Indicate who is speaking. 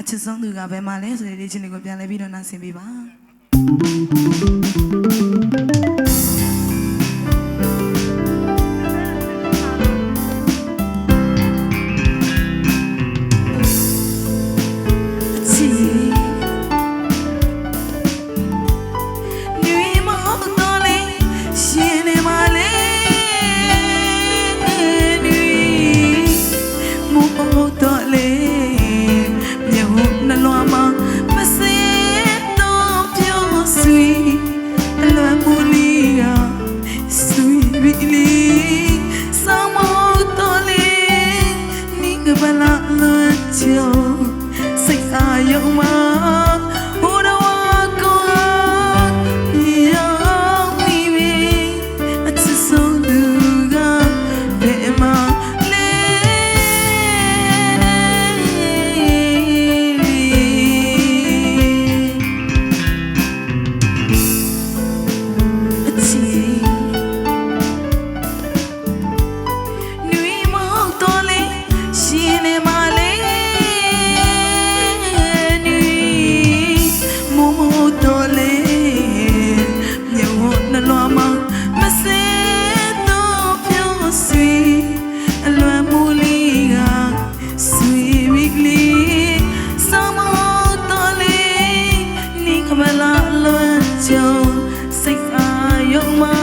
Speaker 1: အချစ်ဆုံးသူကဘယ်မှာလဲဆိုတဲ့လေးချင်းလေးကိုပြန်လဲပြီးတော့နားဆင်ပေးပါစိတ်အားယုံမှာဟိုတော့ကောရောက်နေပြီအချစ်ဆုံးသူကဘယ်မှာလဲအချစ်နွေမဟုတ်တော့လေရှင်နေမှာစိတ်အားယုံမှာ